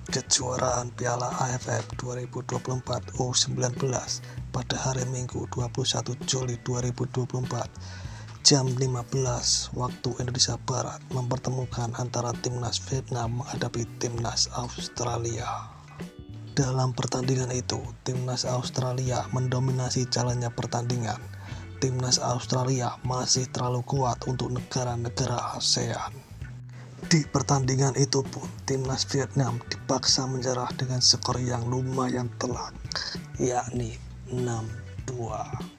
Kejuaraan Piala AFF 2024 U19 pada hari Minggu 21 Juli 2024 jam 15 waktu Indonesia Barat mempertemukan antara timnas Vietnam menghadapi timnas Australia. Dalam pertandingan itu, timnas Australia mendominasi jalannya pertandingan. Timnas Australia masih terlalu kuat untuk negara-negara ASEAN. Di pertandingan itu pun, timnas Vietnam dipaksa menyerah dengan skor yang lumayan telak, yakni 6-2.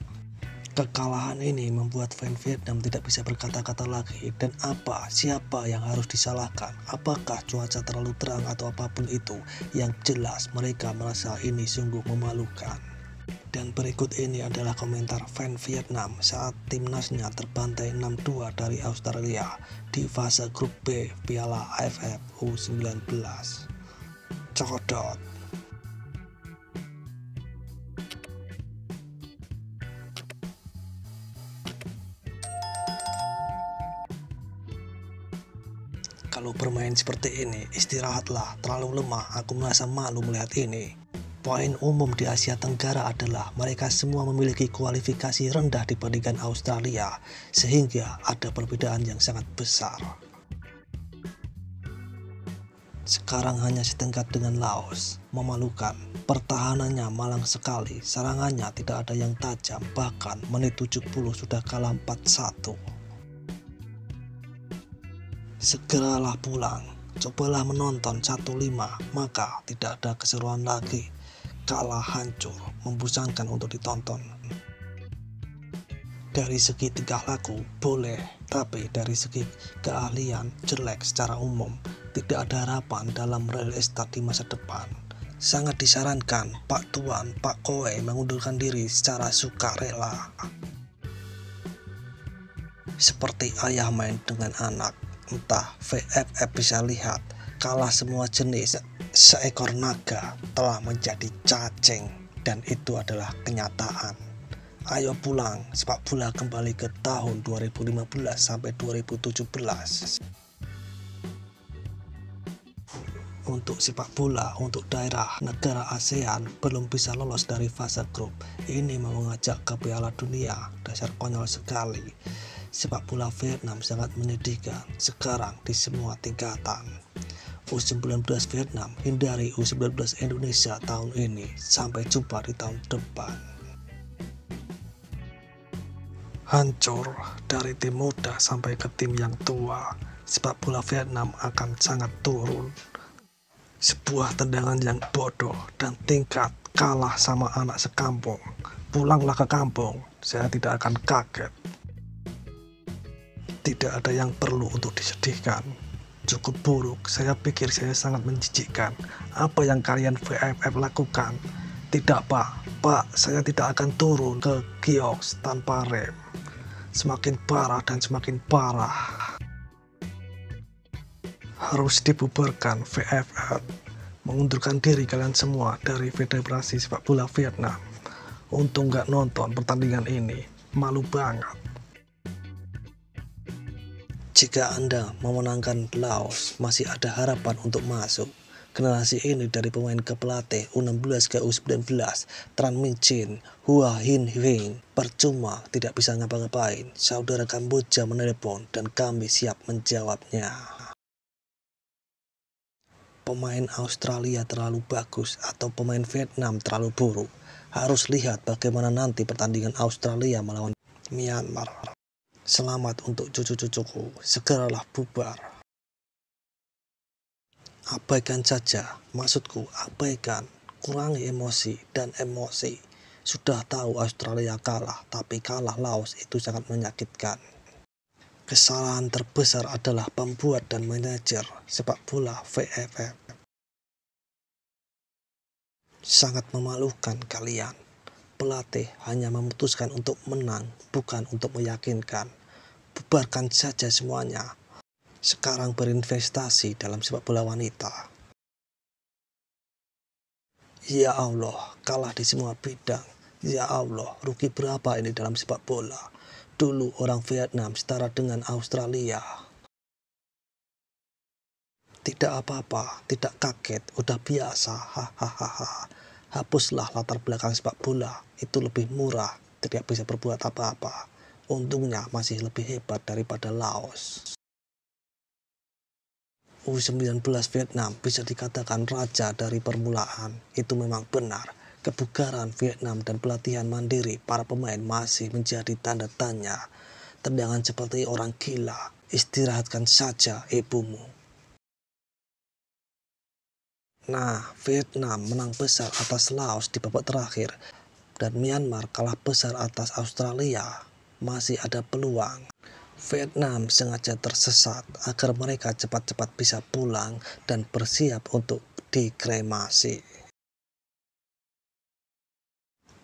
Kekalahan ini membuat fans Vietnam tidak bisa berkata-kata lagi, dan siapa yang harus disalahkan? Apakah cuaca terlalu terang atau apapun itu? Yang jelas mereka merasa ini sungguh memalukan. Dan berikut ini adalah komentar fans Vietnam saat timnasnya terbantai 6-2 dari Australia di fase grup B Piala AFF U19. Codot. Kalau bermain seperti ini, istirahatlah, terlalu lemah, aku merasa malu melihat ini. Poin umum di Asia Tenggara adalah mereka semua memiliki kualifikasi rendah dibandingkan Australia, sehingga ada perbedaan yang sangat besar. Sekarang hanya setingkat dengan Laos, memalukan. Pertahanannya malang sekali, serangannya tidak ada yang tajam, bahkan menit 70 sudah kalah 4-1. Segeralah pulang, cobalah menonton 1-5, maka tidak ada keseruan lagi. Kalah hancur, membosankan untuk ditonton. Dari segi tingkah laku boleh, tapi dari segi keahlian jelek secara umum. Tidak ada harapan dalam real estate di masa depan. Sangat disarankan Pak Tuan, Pak Koe mengundurkan diri secara sukarela. Seperti ayah main dengan anak. Entah VFF bisa lihat, kalah semua jenis, seekor naga telah menjadi cacing, dan itu adalah kenyataan. Ayo pulang, sepak bola kembali ke tahun 2015 sampai 2017. Untuk sepak bola, untuk daerah negara ASEAN belum bisa lolos dari fase grup. Ini mau mengajak ke Piala Dunia, dasar konyol sekali. Sepak bola Vietnam sangat menyedihkan sekarang di semua tingkatan. U19 Vietnam hindari U19 Indonesia tahun ini. Sampai jumpa di tahun depan. Hancur dari tim muda sampai ke tim yang tua, sepak bola Vietnam akan sangat turun. Sebuah tendangan yang bodoh dan tingkat kalah sama anak sekampung. Pulanglah ke kampung, saya tidak akan kaget. Tidak ada yang perlu untuk disedihkan. Cukup buruk, saya pikir saya sangat menjijikkan. Apa yang kalian VFF lakukan? Tidak Pak, saya tidak akan turun ke kios tanpa rem. Semakin parah dan semakin parah. Harus dibubarkan VFF. Mengundurkan diri kalian semua dari Federasi Sepak Bola Vietnam. Untung nggak nonton pertandingan ini, malu banget. Jika Anda memenangkan Laos, masih ada harapan untuk masuk. Generasi ini dari pemain ke pelatih U16 ke U19, Tran Minh Chin, Hua Hin Huyen, percuma tidak bisa ngapa-ngapain. Saudara Kamboja menelepon dan kami siap menjawabnya. Pemain Australia terlalu bagus atau pemain Vietnam terlalu buruk? Harus lihat bagaimana nanti pertandingan Australia melawan Myanmar. Selamat untuk cucu-cucuku, segeralah bubar. Abaikan saja, maksudku abaikan, kurangi emosi dan emosi. Sudah tahu Australia kalah, tapi kalah Laos itu sangat menyakitkan. Kesalahan terbesar adalah pembuat dan manajer sepak bola VFF. Sangat memalukan kalian. Pelatih hanya memutuskan untuk menang, bukan untuk meyakinkan. Bubarkan saja semuanya. Sekarang berinvestasi dalam sepak bola wanita. Ya Allah, kalah di semua bidang. Ya Allah, rugi berapa ini dalam sepak bola? Dulu orang Vietnam setara dengan Australia. Tidak apa-apa, tidak kaget, udah biasa, hahaha. Hapuslah latar belakang sepak bola, itu lebih murah, tidak bisa berbuat apa-apa. Untungnya masih lebih hebat daripada Laos. U19 Vietnam bisa dikatakan raja dari permulaan, itu memang benar. Kebugaran Vietnam dan pelatihan mandiri para pemain masih menjadi tanda tanya. Tendangan seperti orang gila, istirahatkan saja ibumu. Nah, Vietnam menang besar atas Laos di babak terakhir dan Myanmar kalah besar atas Australia. Masih ada peluang. Vietnam sengaja tersesat agar mereka cepat-cepat bisa pulang dan bersiap untuk dikremasi.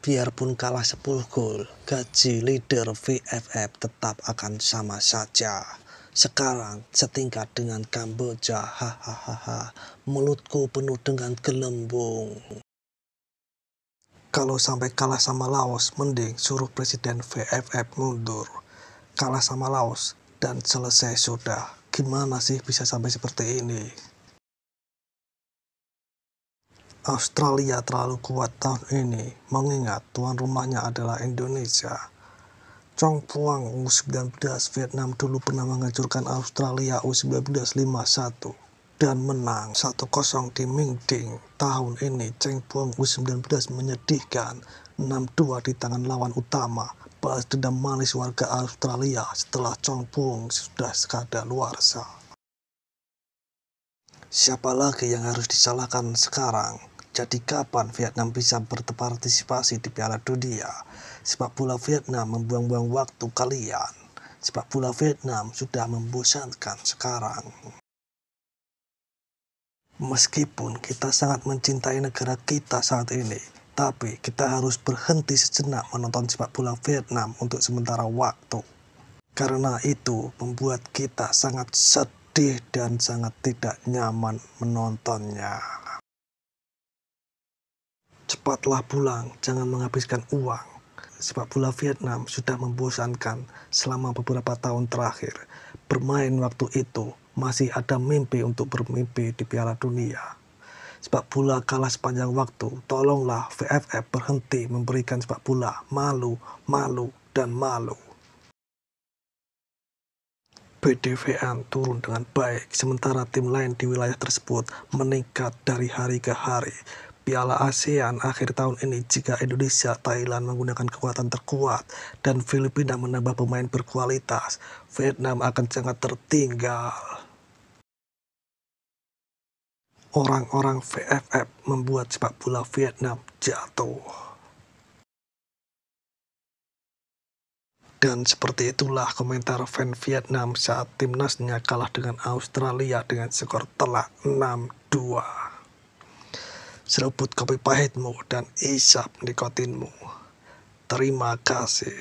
Biarpun kalah 10 gol, gaji leader VFF tetap akan sama saja. Sekarang setingkat dengan Kamboja, hahaha, mulutku penuh dengan gelembung. Kalau sampai kalah sama Laos, mending suruh Presiden VFF mundur. Kalah sama Laos dan selesai sudah. Gimana sih bisa sampai seperti ini? Australia terlalu kuat tahun ini, mengingat tuan rumahnya adalah Indonesia. Chong Puang U19 Vietnam dulu pernah menghancurkan Australia U19 5-1 dan menang 1-0 di Mingding. Tahun ini Chong Puang U19 menyedihkan 6-2 di tangan lawan utama. Balas dendam manis warga Australia setelah Chong Puang sudah kadaluarsa. Siapa lagi yang harus disalahkan sekarang? Jadi kapan Vietnam bisa berpartisipasi di Piala Dunia? Sepak bola Vietnam membuang-buang waktu kalian. Sepak bola Vietnam sudah membosankan sekarang. Meskipun kita sangat mencintai negara kita saat ini, tapi kita harus berhenti sejenak menonton sepak bola Vietnam untuk sementara waktu. Karena itu membuat kita sangat sedih dan sangat tidak nyaman menontonnya. Cepatlah pulang, jangan menghabiskan uang. Sepak bola Vietnam sudah membosankan selama beberapa tahun terakhir. Bermain waktu itu masih ada mimpi untuk bermimpi di Piala Dunia. Sepak bola kalah sepanjang waktu. Tolonglah VFF berhenti memberikan sepak bola malu, malu, dan malu. BDVN turun dengan baik, sementara tim lain di wilayah tersebut meningkat dari hari ke hari. Piala ASEAN akhir tahun ini jika Indonesia, Thailand menggunakan kekuatan terkuat dan Filipina menambah pemain berkualitas, Vietnam akan sangat tertinggal. Orang-orang VFF membuat sepak bola Vietnam jatuh. Dan seperti itulah komentar fan Vietnam saat timnasnya kalah dengan Australia dengan skor telak 6-2. Seruput kopi pahitmu dan isap nikotinmu. Terima kasih.